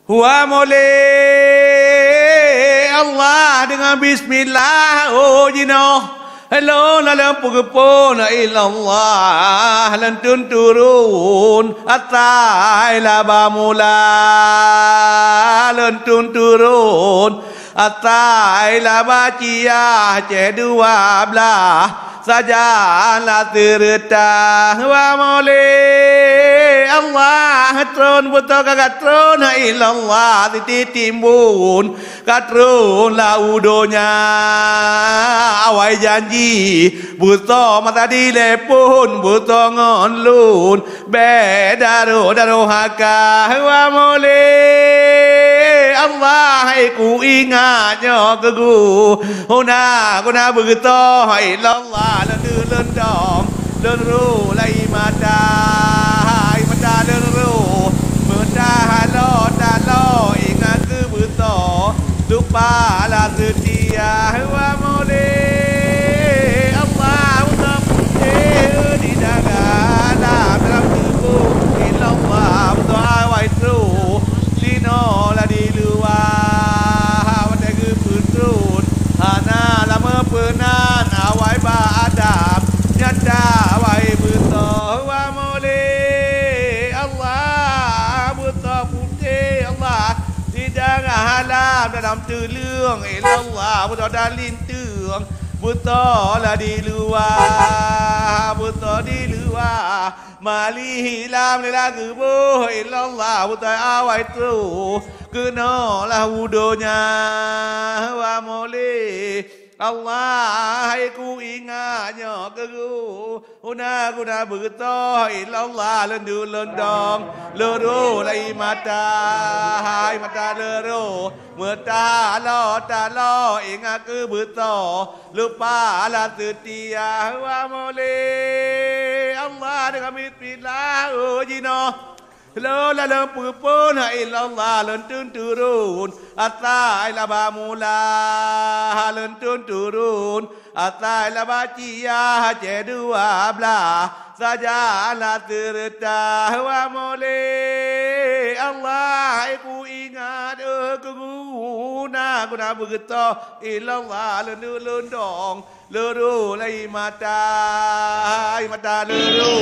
Wa moleh Allah dengan bismillah oh jino hello dalam pugupun ilallah lantun turun atai labamula lantun turun atai labacia cedua belah saja la terta wa moleh Allah tron betul kagak tron ilallah timbun katron la udonya awai janji buto mata dilepun buto ngonlun bedaro haka wa moleh Allah ku ingatnya kegu huna begitu ilallah lên đòn lên ru lấy mata lên ru mưa ta lo inga cứ bữa to lúc ba là từ tia hoa mole Allah utam đi daga làm làm từ bu đi long và to ai tru đi no là đi luaวันนี้คือปืนรูนhanaละเมื่อปืนนั้นเอาไว้บ้ายันดาไว้บุตรว่าโมเลอัลลอฮ์บุตรพุทธอัลลอฮ์ที่ดังฮาลาลดำตื่นเรื่องอัลลอฮ์บุตรดาลินตื่นบุตรละดีลือว่าบุตรดีลือว่ามาลีฮิลามในลาคือบุอัลลอฮ์บุตรเอาไว้ตรูคือนอละหูโดญาว่าโมเลAllah ku ingatnya keru una guna bertoh ilallah lendu lendong leru lai mata hai mata leru mata lo ingat ke bertoh lupa la setia wa moleh Allah dengan bismillah jino Lo la la pupun ilallah lentun turun atai la bamula lentun turun atai la bacia cedua bla saja la terta wa moleh Allah ku ingat ku guna begitu ilallah lentun lendong leru lai mata leru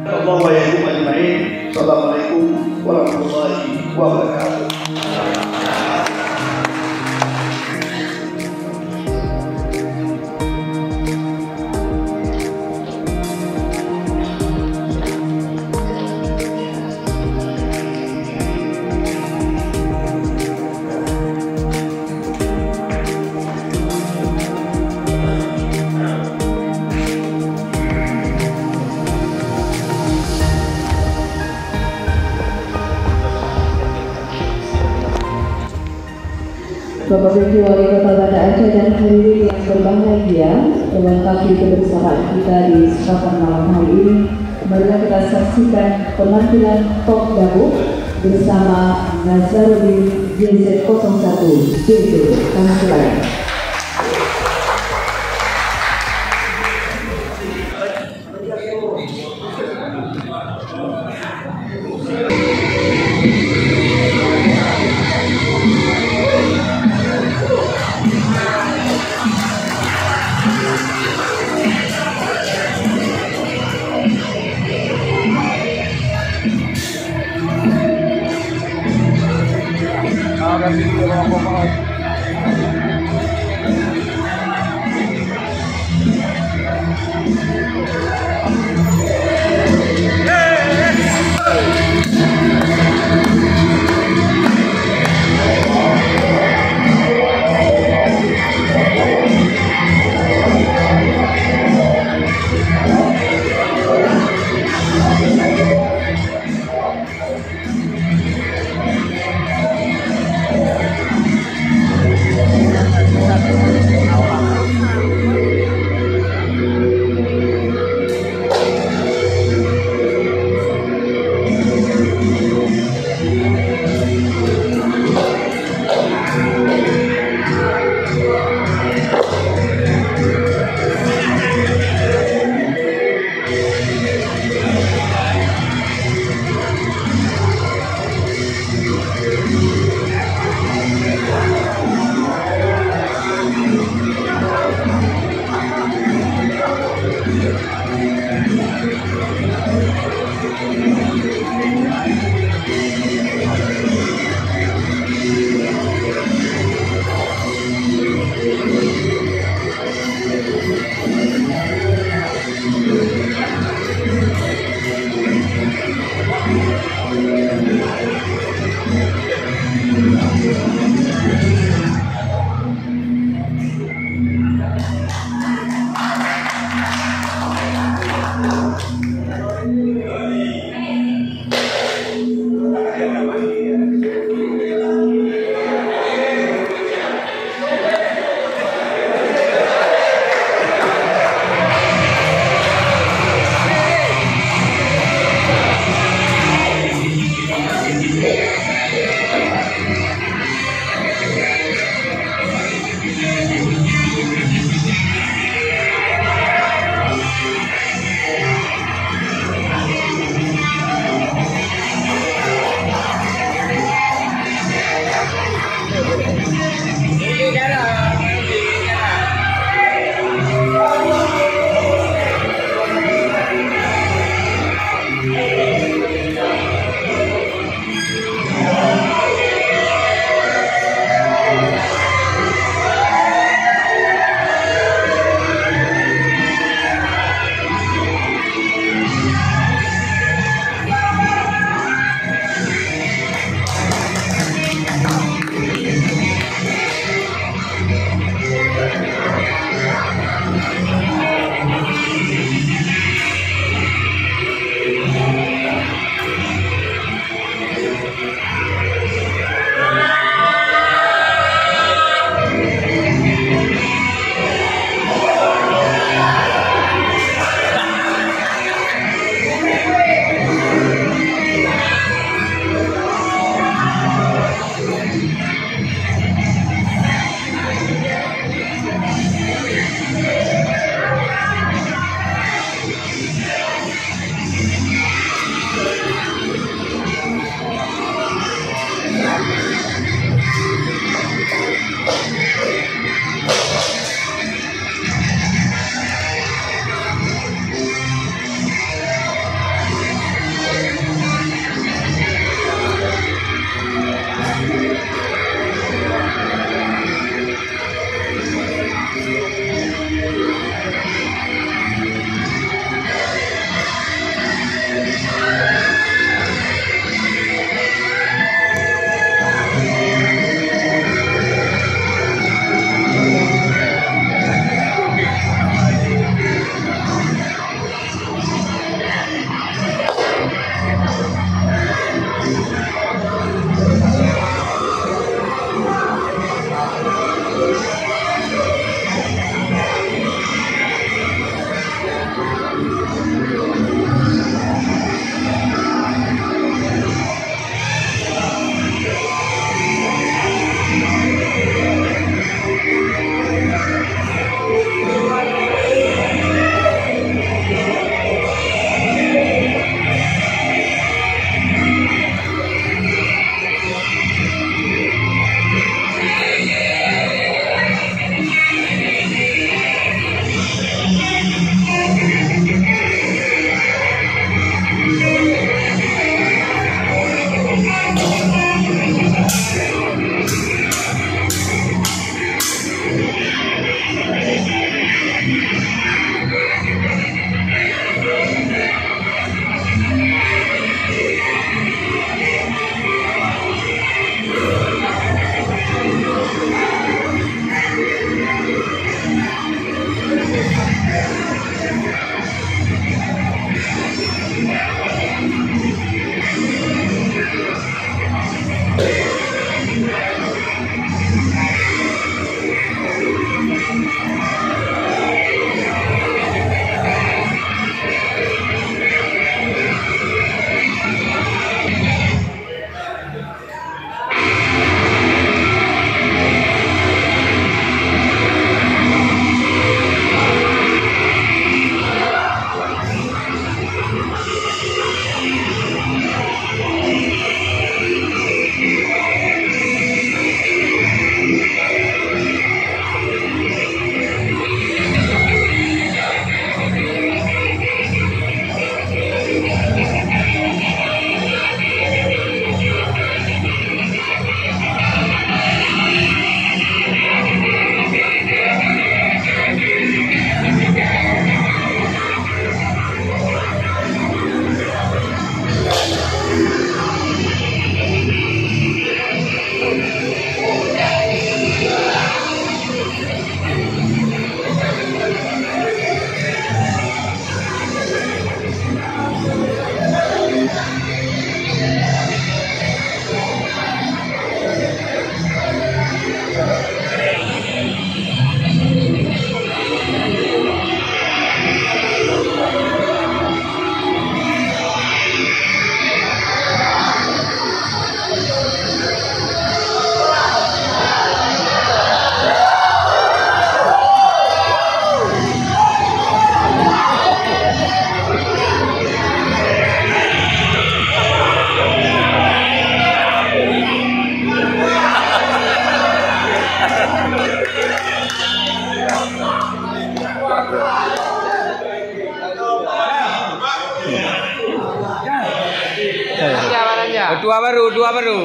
Assalamualaikum warahmatullahi wabarakatuh. Bapak Ibu Wali Kota Banda Aceh dan hadirin yang berbahagia, melengkapi kebersamaan kita di kesempatan malam hari ini, marilah kita saksikan penampilan Top Dabuk bersama Nazarudin JZ01 JZ. Kami silakan. Dua baru.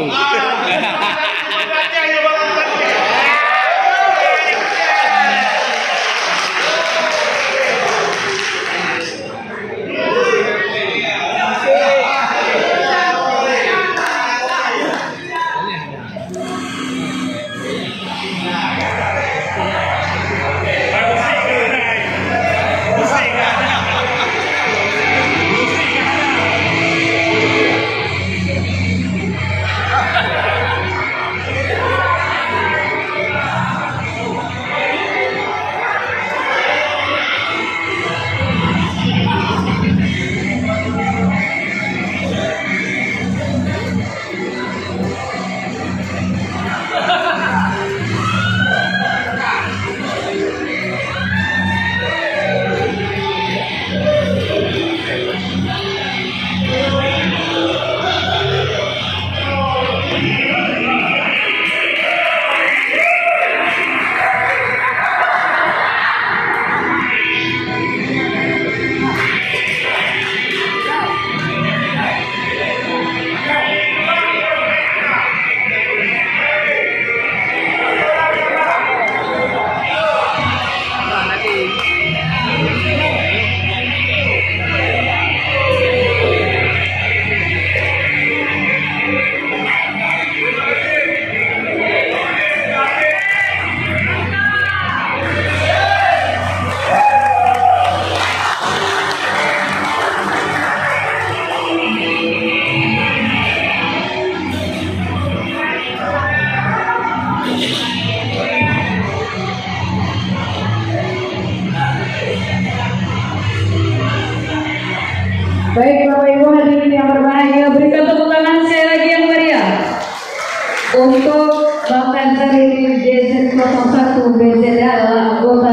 Baik Bapak Ibu hadirin yang berbahagia, berikan tepuk tangan sekali lagi yang meriah untuk Bapak Sari JZ 01 BZD adalah anggota